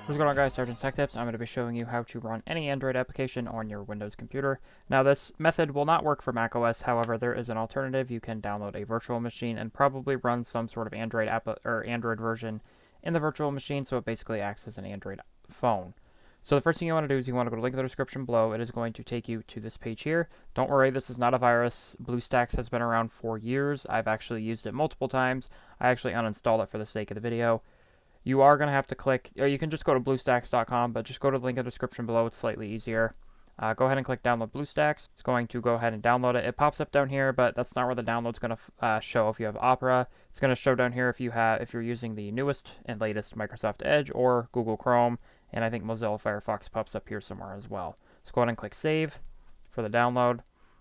What's going on, guys? Sergeant Tech Tips. I'm going to be showing you how to run any Android application on your Windows computer. Now, this method will not work for macOS. However, there is an alternative. You can download a virtual machine and probably run some sort of Android app or Android version in the virtual machine, so it basically acts as an Android phone. So the first thing you want to do is you want to go to the link in the description below. It is going to take you to this page here. Don't worry, this is not a virus. Bluestacks has been around for years. I've actually used it multiple times. I actually uninstalled it for the sake of the video. You are going to have to click, or you can just go to bluestacks.com, but just go to the link in the description below. It's slightly easier. Go ahead and click download Bluestacks. It's going to go ahead and download it. It pops up down here, but that's not where the download's going to show if you have Opera. It's going to show down here if you're using the newest and latest Microsoft Edge or Google Chrome, and I think Mozilla Firefox pops up here somewhere as well. So go ahead and click save for the download.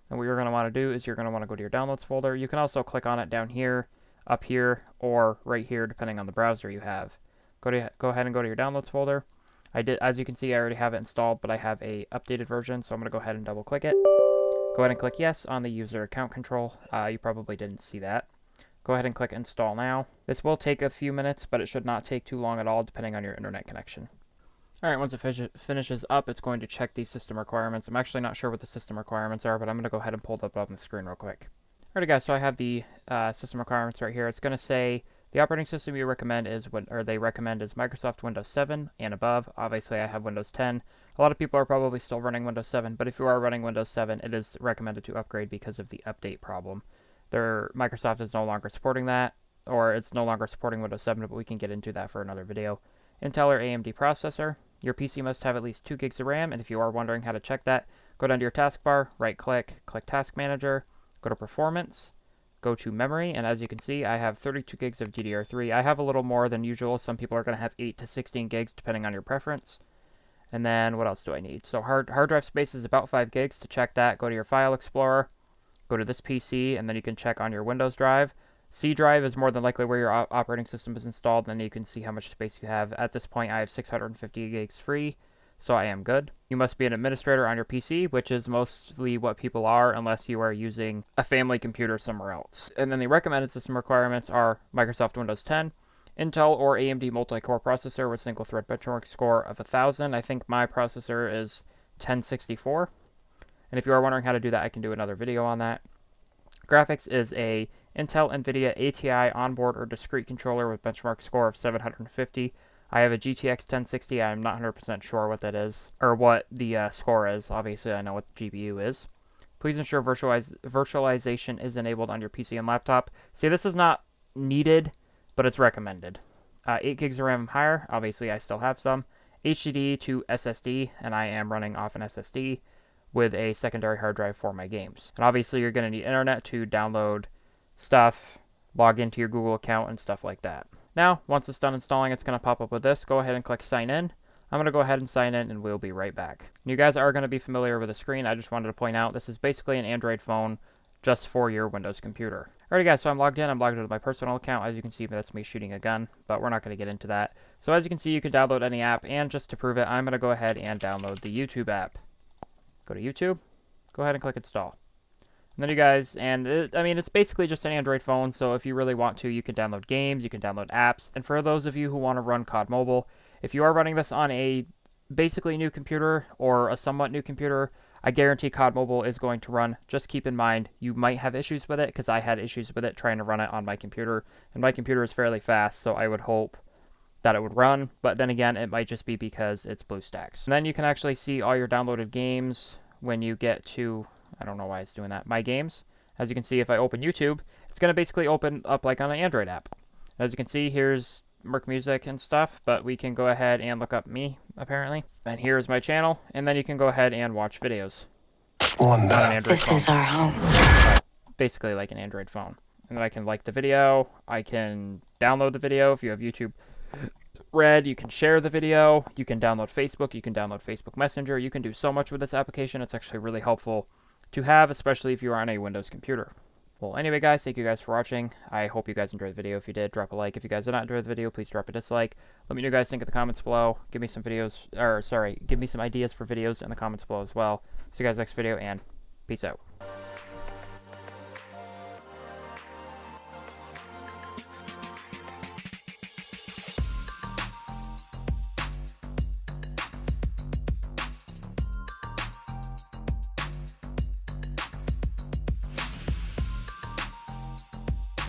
And what you're going to want to do is you're going to want to go to your downloads folder. You can also click on it down here, up here, or right here, depending on the browser you have. Go ahead and go to your downloads folder. As you can see, I already have it installed, but I have a updated version, so I'm going to go ahead and double click it. Go ahead and click yes on the user account control. You probably didn't see that. Go ahead and click install now. This will take a few minutes, but it should not take too long at all, depending on your internet connection. Alright, once it finishes up, it's going to check these system requirements. I'm actually not sure what the system requirements are, but I'm going to go ahead and pull that up on the screen real quick. Alright guys, so I have the system requirements right here. It's going to say the operating system you recommend is they recommend is Microsoft Windows 7 and above. Obviously, I have Windows 10. A lot of people are probably still running Windows 7, but if you are running Windows 7, it is recommended to upgrade because of the update problem. Microsoft is no longer supporting that, or it's no longer supporting Windows 7, but we can get into that for another video. Intel or AMD processor. Your PC must have at least 2 gigs of RAM, and if you are wondering how to check that, go down to your taskbar, right-click, click Task Manager, go to Performance, go to memory, and as you can see, I have 32 gigs of DDR3. I have a little more than usual. Some people are going to have 8 to 16 gigs depending on your preference. And then what else do I need? So hard drive space is about 5 gigs. To check that, go to your File Explorer, go to this PC, and then you can check on your Windows drive. C drive is more than likely where your operating system is installed, and then you can see how much space you have. At this point, I have 650 gigs free, so I am good. You must be an administrator on your PC, which is mostly what people are unless you are using a family computer somewhere else. And then the recommended system requirements are Microsoft Windows 10, Intel or AMD multi-core processor with single-thread benchmark score of 1000. I think my processor is 1064. And if you are wondering how to do that, I can do another video on that. Graphics is a Intel Nvidia ATI onboard or discrete controller with benchmark score of 750. I have a GTX 1060. I'm not 100% sure what that is, or what the score is. Obviously, I know what the GPU is. Please ensure virtualization is enabled on your PC and laptop. See, this is not needed, but it's recommended. 8 gigs of RAM and higher. Obviously, I still have some. HDD to SSD, and I am running off an SSD with a secondary hard drive for my games. And obviously, you're going to need internet to download stuff, log into your Google account, and stuff like that. Now, once it's done installing, it's going to pop up with this. Go ahead and click Sign In. I'm going to go ahead and sign in, and we'll be right back. You guys are going to be familiar with the screen. I just wanted to point out this is basically an Android phone just for your Windows computer. Alrighty guys, so I'm logged in. I'm logged into my personal account. As you can see, that's me shooting a gun, but we're not going to get into that. So as you can see, you can download any app, and just to prove it, I'm going to go ahead and download the YouTube app. Go to YouTube. Go ahead and click Install. And then you guys, it's basically just an Android phone, so if you really want to, you can download games, you can download apps, and for those of you who want to run COD Mobile, if you are running this on a basically new computer or a somewhat new computer, I guarantee COD Mobile is going to run. Just keep in mind, you might have issues with it, because I had issues with it trying to run it on my computer, and my computer is fairly fast, so I would hope that it would run, but then again, it might just be because it's Bluestacks. And then you can actually see all your downloaded games when you get to, I don't know why it's doing that, My Games. As you can see, if I open YouTube, it's going to basically open up like on an Android app. As you can see, here's Merc Music and stuff, but we can go ahead and look up me, apparently. And here's my channel, and then you can go ahead and watch videos on an Android phone. This is our home. Basically like an Android phone. And then I can like the video, I can download the video if you have YouTube Red, you can share the video, you can download Facebook, you can download Facebook Messenger, you can do so much with this application. It's actually really helpful to have, especially if you are on a Windows computer. Well, anyway, guys, thank you guys for watching. I hope you guys enjoyed the video. If you did, drop a like. If you guys did not enjoy the video, please drop a dislike. Let me know what you guys think in the comments below. Give me some give me some ideas for videos in the comments below as well. See you guys next video, and peace out.